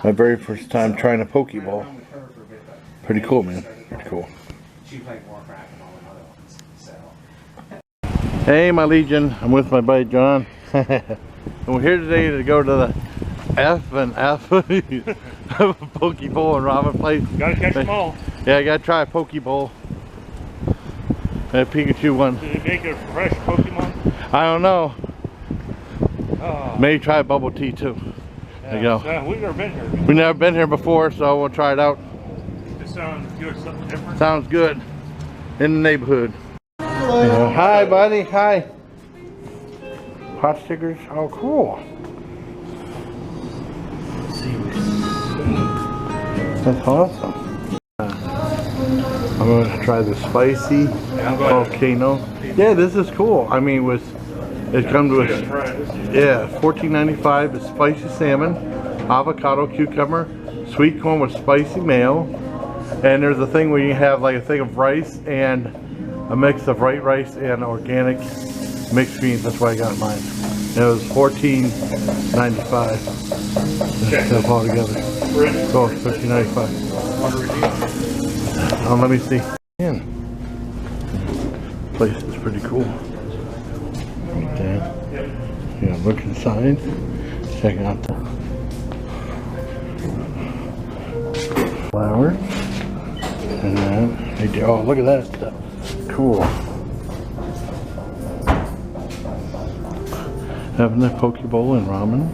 My very first time trying a poke bowl. Pretty cool, man. Pretty cool. Hey, my Legion. I'm with my buddy John. And we're here today to go to the F and F of a poke bowl and ramen place. Gotta catch them all. Yeah, I gotta try a poke bowl. And a Pikachu one. Did it make a fresh Pokemon? I don't know. Oh. Maybe try bubble tea too. Yeah. There you go. We've never been here. We've never been here before, so we'll try it out. This sounds good, something different. Sounds good. In the neighborhood. Hi, buddy. Hi. Hot stickers. Oh, cool. That's awesome. I'm going to try the spicy volcano. Yeah, this is cool. I mean, it comes with $14.95. It's spicy salmon, avocado, cucumber, sweet corn with spicy mayo, and there's a thing where you have like a thing of rice and a mix of white rice and organic mixed greens. That's why I got mine. And it was $14.95. That's all together. So it's $15.95. Let me see. Man, place is pretty cool. Right there. Yeah, look inside. Check out the flowers. And then, oh, look at that stuff. Cool. Having a poke bowl and ramen.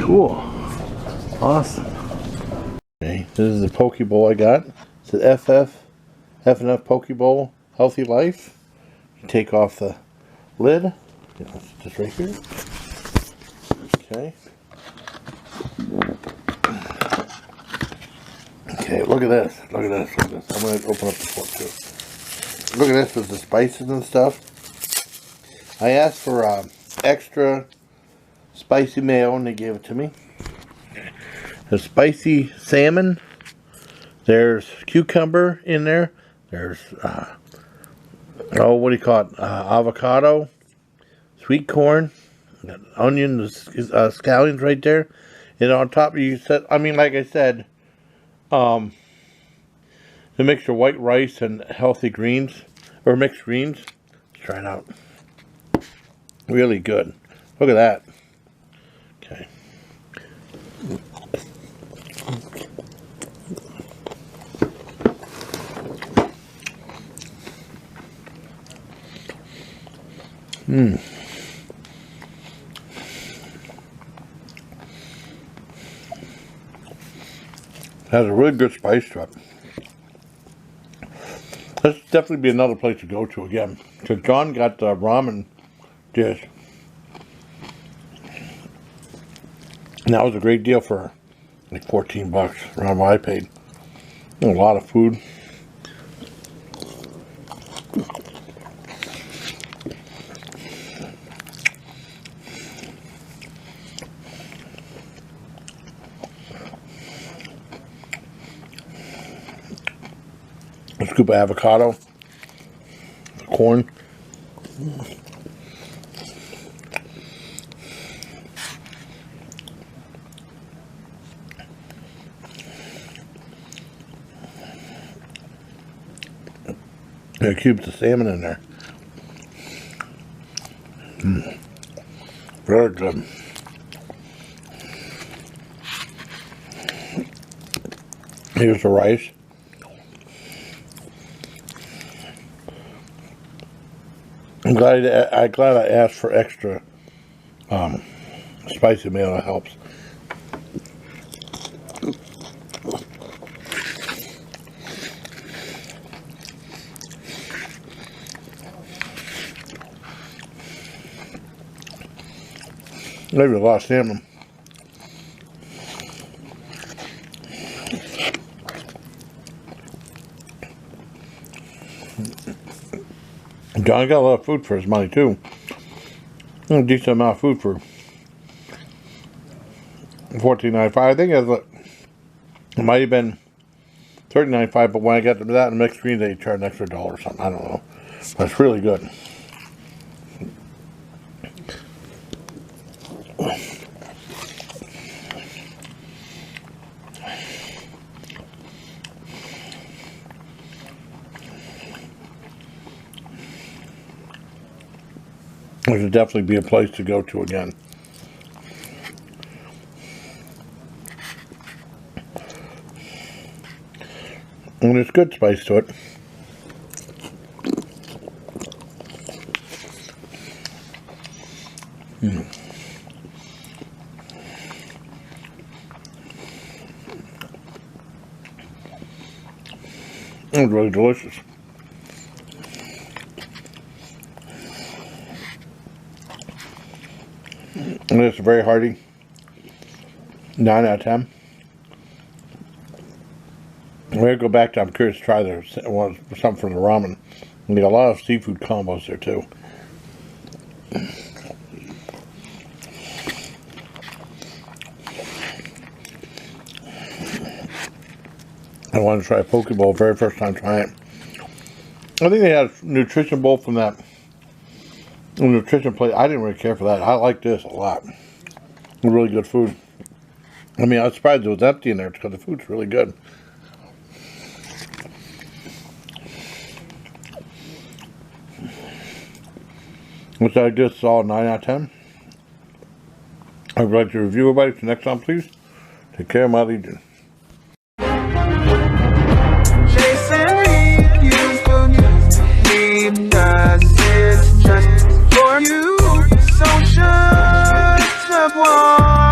Cool. Awesome. Okay, this is the poke bowl I got. It's an F&F poke bowl, Healthy Life. You take off the lid. It's just right here. Okay. Okay, look at this. Look at this. Look at this. I'm going to open up the fork too. Look at this with the spices and stuff. I asked for extra spicy mayo and they gave it to me. There's spicy salmon. There's cucumber in there. There's, what do you call it? Avocado, sweet corn, onion, scallions right there. And on top, you said, I mean, like I said, the mixture of white rice and healthy greens, or mixed greens. Let's try it out. Really good. Look at that. Okay. Has a really good spice to it. This definitely be another place to go to again. Because John got the ramen dish. And that was a great deal for like 14 bucks around what I paid. A lot of food. A scoop of avocado, corn. There are cubes of salmon in there. Very good. Here's the rice. I'm glad I asked for extra spicy mayo. That helps. Maybe a lot of salmon. John got a lot of food for his money too. A decent amount of food for $14.95. I think it might have been $13.95, but when I got that in the mixed green, they charged an extra $1 or something. I don't know. But it's really good. Which would definitely be a place to go to again. And there's good spice to it. It's really delicious. And it's very hearty. 9 out of 10. I'm going to go back to, I'm curious to try their something from the ramen. And they got a lot of seafood combos there too. I wanted to try a poke bowl very first time trying it. I think they had a nutrition bowl from that nutrition plate. I didn't really care for that. I like this a lot. Really good food. I mean, I was surprised it was empty in there because the food's really good. Which I just saw 9 out of 10. I'd like to review everybody. So next time, please. Take care, my legion. Because it's just for you, so should watch.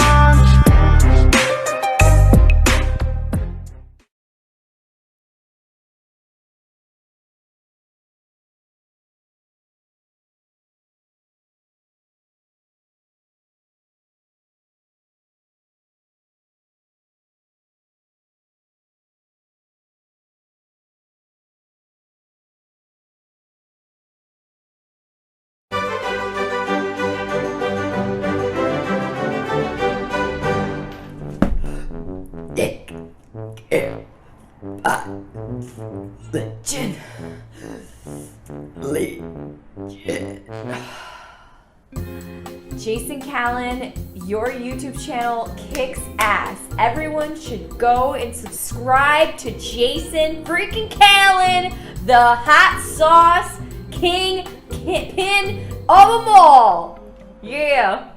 Jason Callan, your YouTube channel kicks ass. Everyone should go and subscribe to Jason freaking Callan, the hot sauce king pin of them all. Yeah.